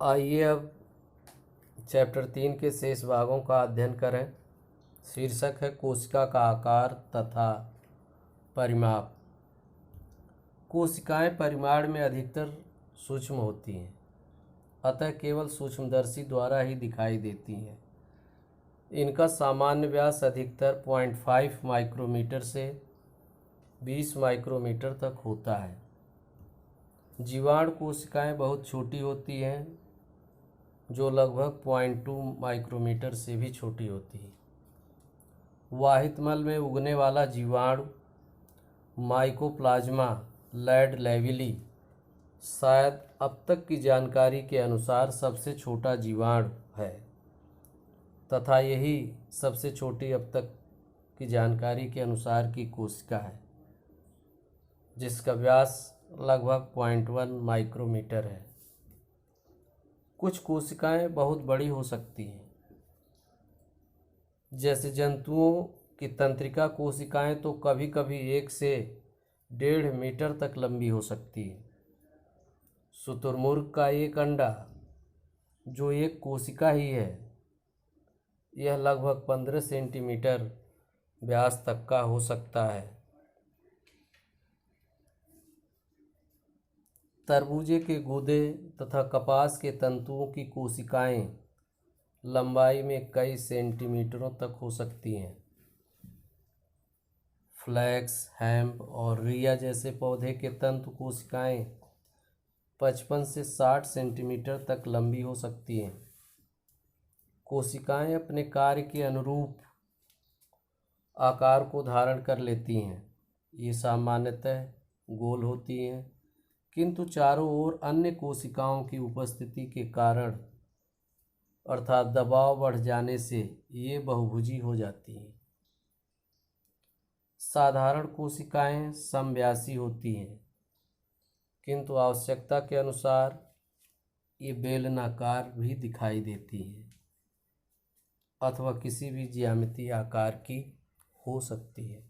आइए अब चैप्टर 3 के शेष भागों का अध्ययन करें। शीर्षक है कोशिका का आकार तथा परिमाप। कोशिकाएं परिमाण में अधिकतर सूक्ष्म होती हैं, अतः केवल सूक्ष्मदर्शी द्वारा ही दिखाई देती हैं। इनका सामान्य व्यास अधिकतर 0.5 माइक्रोमीटर से 20 माइक्रोमीटर तक होता है। जीवाणु कोशिकाएं बहुत छोटी होती हैं, जो लगभग 0.2 माइक्रोमीटर से भी छोटी होती है। वाहित मल में उगने वाला जीवाणु माइकोप्लाज्मा लैड लेविली शायद अब तक की जानकारी के अनुसार सबसे छोटा जीवाणु है तथा यही सबसे छोटी अब तक की जानकारी के अनुसार की कोशिका है, जिसका व्यास लगभग 0.1 माइक्रोमीटर है। कुछ कोशिकाएं बहुत बड़ी हो सकती हैं, जैसे जंतुओं की तंत्रिका कोशिकाएं तो कभी कभी 1 से 1.5 मीटर तक लंबी हो सकती है। शुतुरमुर्ग का एक अंडा, जो एक कोशिका ही है, यह लगभग 15 सेंटीमीटर व्यास तक का हो सकता है। तरबूजे के गूदे तथा कपास के तंतुओं की कोशिकाएं लंबाई में कई सेंटीमीटरों तक हो सकती हैं। फ्लैक्स, हेम्प और रिया जैसे पौधे के तंतु कोशिकाएं 55 से 60 सेंटीमीटर तक लंबी हो सकती हैं। कोशिकाएं अपने कार्य के अनुरूप आकार को धारण कर लेती हैं। ये सामान्यतः गोल होती हैं, किंतु चारों ओर अन्य कोशिकाओं की उपस्थिति के कारण अर्थात दबाव बढ़ जाने से ये बहुभुजी हो जाती हैं। साधारण कोशिकाएं समव्यासी होती हैं, किंतु आवश्यकता के अनुसार ये बेलनाकार भी दिखाई देती हैं अथवा किसी भी ज्यामितीय आकार की हो सकती है।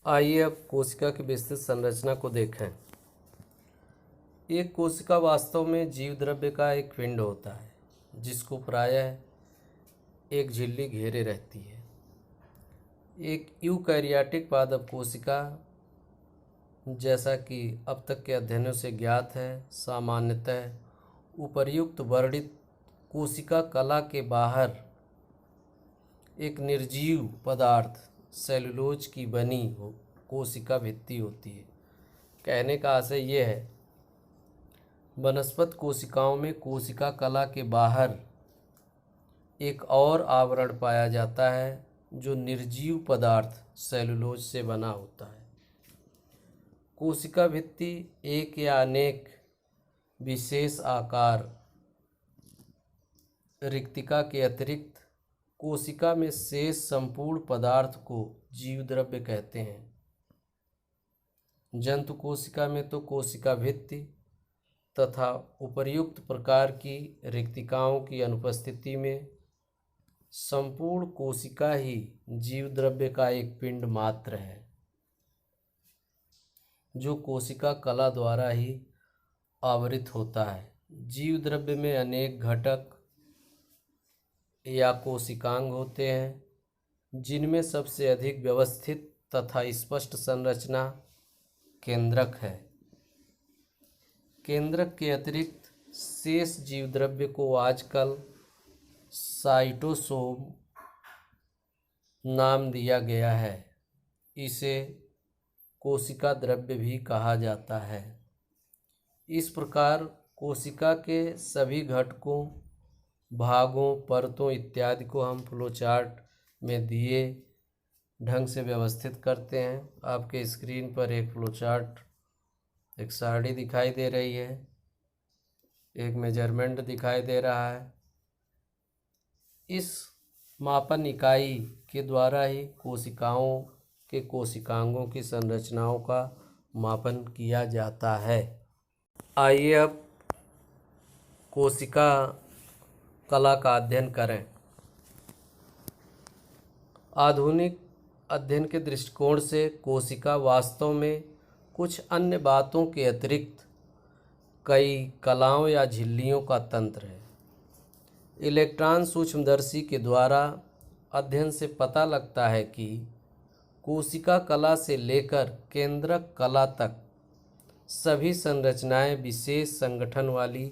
आइए अब कोशिका की विस्तृत संरचना को देखें। एक कोशिका वास्तव में जीव द्रव्य का एक पिंड होता है, जिसको प्रायः एक झिल्ली घेरे रहती है। एक यूकैरियोटिक पादप कोशिका, जैसा कि अब तक के अध्ययनों से ज्ञात है, सामान्यतः उपर्युक्त वर्णित कोशिका कला के बाहर एक निर्जीव पदार्थ सेलुलोज की बनी कोशिका भित्ति होती है। कहने का आशय यह है, वनस्पत कोशिकाओं में कोशिका कला के बाहर एक और आवरण पाया जाता है, जो निर्जीव पदार्थ सेलुलोज से बना होता है। कोशिका भित्ति एक या अनेक विशेष आकार रिक्तिका के अतिरिक्त कोशिका में शेष संपूर्ण पदार्थ को जीव द्रव्य कहते हैं। जंतु कोशिका में तो कोशिका भित्ति तथा उपर्युक्त प्रकार की रिक्तिकाओं की अनुपस्थिति में संपूर्ण कोशिका ही जीव द्रव्य का एक पिंड मात्र है, जो कोशिका कला द्वारा ही आवृत होता है। जीव द्रव्य में अनेक घटक या कोशिकांग होते हैं, जिनमें सबसे अधिक व्यवस्थित तथा स्पष्ट संरचना केंद्रक है। केंद्रक के अतिरिक्त शेष जीव द्रव्य को आजकल साइटोसोम नाम दिया गया है। इसे कोशिका द्रव्य भी कहा जाता है। इस प्रकार कोशिका के सभी घटकों, भागों, परतों इत्यादि को हम फ्लोचार्ट में दिए ढंग से व्यवस्थित करते हैं। आपके स्क्रीन पर एक फ्लोचार्ट, एक सारणी दिखाई दे रही है, एक मेजरमेंट दिखाई दे रहा है। इस मापन इकाई के द्वारा ही कोशिकाओं के कोशिकांगों की संरचनाओं का मापन किया जाता है। आइए अब कोशिका कला का अध्ययन करें। आधुनिक अध्ययन के दृष्टिकोण से कोशिका वास्तव में कुछ अन्य बातों के अतिरिक्त कई कलाओं या झिल्लियों का तंत्र है। इलेक्ट्रॉन सूक्ष्मदर्शी के द्वारा अध्ययन से पता लगता है कि कोशिका कला से लेकर केंद्रक कला तक सभी संरचनाएं विशेष संगठन वाली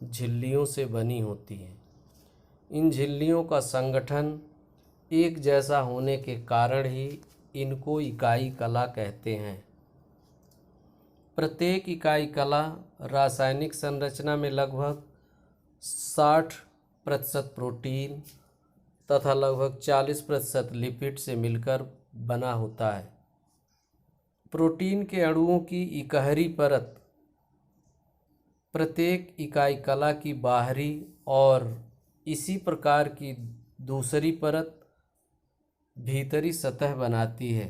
झिल्लियों से बनी होती हैं। इन झिल्लियों का संगठन एक जैसा होने के कारण ही इनको इकाई कला कहते हैं। प्रत्येक इकाई कला रासायनिक संरचना में लगभग 60% प्रोटीन तथा लगभग 40% लिपिड से मिलकर बना होता है। प्रोटीन के अणुओं की इकहरी परत प्रत्येक इकाई कला की बाहरी और इसी प्रकार की दूसरी परत भीतरी सतह बनाती है।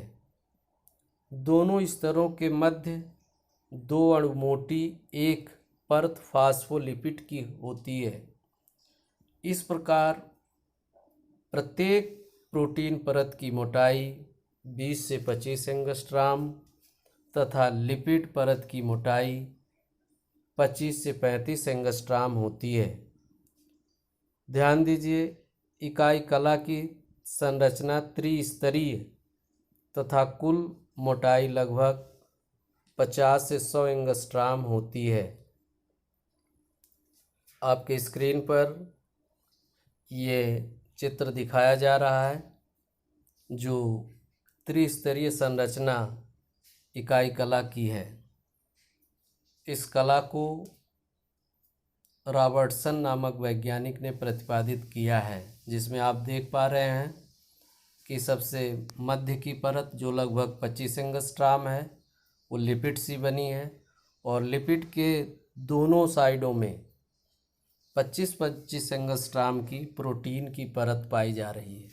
दोनों स्तरों के मध्य दो अणु मोटी एक परत फास्फोलिपिड की होती है। इस प्रकार प्रत्येक प्रोटीन परत की मोटाई 20 से 25 एंगस्ट्राम तथा लिपिड परत की मोटाई 25 से 35 एंगस्ट्राम होती है। ध्यान दीजिए, इकाई कला की संरचना त्रिस्तरीय तथा कुल मोटाई लगभग 50 से 100 एंगस्ट्राम होती है। आपके स्क्रीन पर ये चित्र दिखाया जा रहा है जो त्रिस्तरीय संरचना इकाई कला की है। इस कला को रॉबर्टसन नामक वैज्ञानिक ने प्रतिपादित किया है, जिसमें आप देख पा रहे हैं कि सबसे मध्य की परत जो लगभग 25 एंगस्ट्राम है वो लिपिड सी बनी है और लिपिड के दोनों साइडों में 25-25 एंगस्ट्राम की प्रोटीन की परत पाई जा रही है।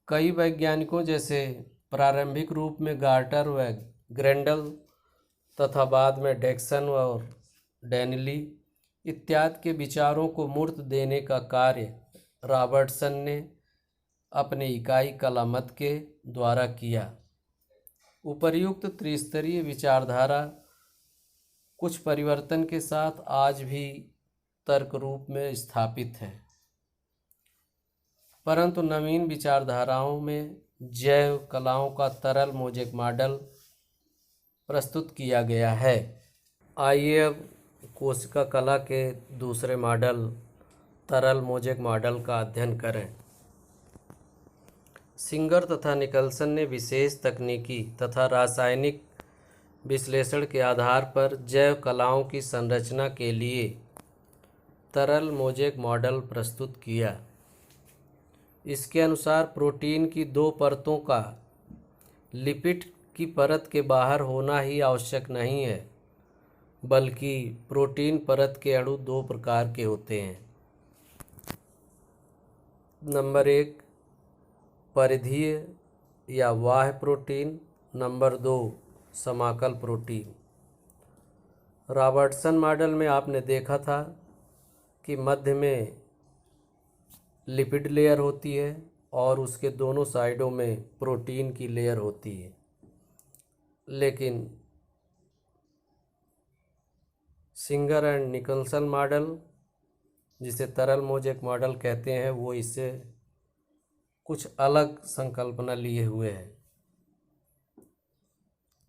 कई वैज्ञानिकों जैसे प्रारंभिक रूप में गार्टर व ग्रेंडल तथा बाद में डेक्सन और डैनिली इत्यादि के विचारों को मूर्त देने का कार्य रॉबर्टसन ने अपने इकाई कला मत के द्वारा किया। उपर्युक्त त्रिस्तरीय विचारधारा कुछ परिवर्तन के साथ आज भी तर्क रूप में स्थापित है, परंतु नवीन विचारधाराओं में जैव कलाओं का तरल मोज़ेक मॉडल प्रस्तुत किया गया है। आइए अब कोशिका कला के दूसरे मॉडल तरल मोज़ेक मॉडल का अध्ययन करें। सिंगर तथा निकलसन ने विशेष तकनीकी तथा रासायनिक विश्लेषण के आधार पर जैव कलाओं की संरचना के लिए तरल मोज़ेक मॉडल प्रस्तुत किया। इसके अनुसार प्रोटीन की दो परतों का लिपिड की परत के बाहर होना ही आवश्यक नहीं है, बल्कि प्रोटीन परत के अणु दो प्रकार के होते हैं। नंबर 1 परिधीय या बाह्य प्रोटीन, नंबर 2 समाकल प्रोटीन। रॉबर्टसन मॉडल में आपने देखा था कि मध्य में लिपिड लेयर होती है और उसके दोनों साइडों में प्रोटीन की लेयर होती है, लेकिन सिंगर एंड निकलसन मॉडल, जिसे तरल मोज़ेक मॉडल कहते हैं, वो इससे कुछ अलग संकल्पना लिए हुए है।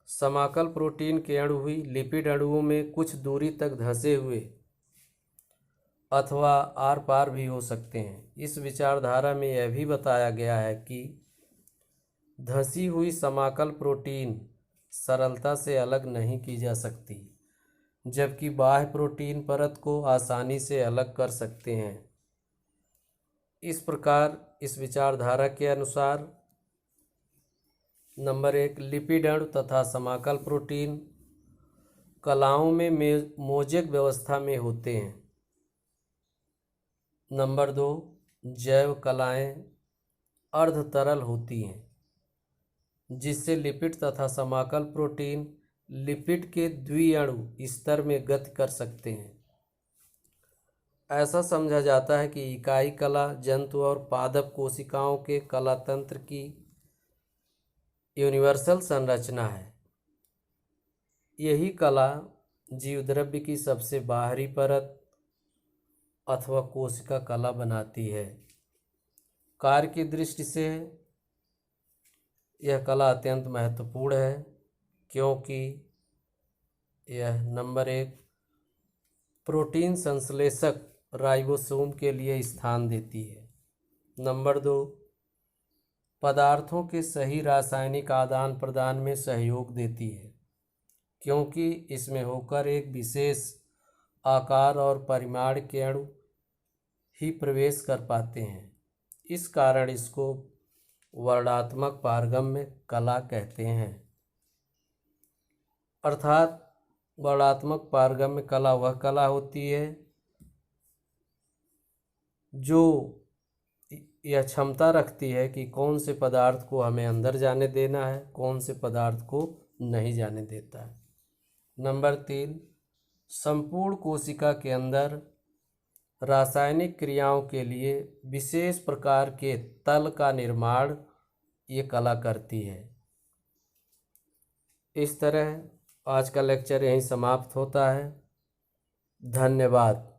समाकल प्रोटीन के अणु ही लिपिड अणुओं में कुछ दूरी तक धंसे हुए अथवा आर पार भी हो सकते हैं। इस विचारधारा में यह भी बताया गया है कि धंसी हुई समाकल प्रोटीन सरलता से अलग नहीं की जा सकती, जबकि बाह्य प्रोटीन परत को आसानी से अलग कर सकते हैं। इस प्रकार इस विचारधारा के अनुसार नंबर 1 लिपिड अणु तथा समाकल प्रोटीन कलाओं में मोज़ेक व्यवस्था में होते हैं। नंबर 2 जैव कलाएं अर्ध तरल होती हैं, जिससे लिपिड तथा समाकल प्रोटीन लिपिड के द्विअणु स्तर में गति कर सकते हैं। ऐसा समझा जाता है कि इकाई कला जंतु और पादप कोशिकाओं के कला तंत्र की यूनिवर्सल संरचना है। यही कला जीवद्रव्य की सबसे बाहरी परत अथवा कोशिका कला बनाती है। कार्य की दृष्टि से यह कला अत्यंत महत्वपूर्ण है, क्योंकि यह नंबर 1 प्रोटीन संश्लेषक राइबोसोम के लिए स्थान देती है। नंबर 2 पदार्थों के सही रासायनिक आदान प्रदान में सहयोग देती है, क्योंकि इसमें होकर एक विशेष आकार और परिमाण के अणु ही प्रवेश कर पाते हैं। इस कारण इसको वर्णात्मक पारगम्य कला कहते हैं। अर्थात वर्णात्मक पारगम्य कला वह कला होती है जो यह क्षमता रखती है कि कौन से पदार्थ को हमें अंदर जाने देना है, कौन से पदार्थ को नहीं जाने देता है। नंबर 3 संपूर्ण कोशिका के अंदर रासायनिक क्रियाओं के लिए विशेष प्रकार के तल का निर्माण ये कला करती है। इस तरह आज का लेक्चर यहीं समाप्त होता है। धन्यवाद।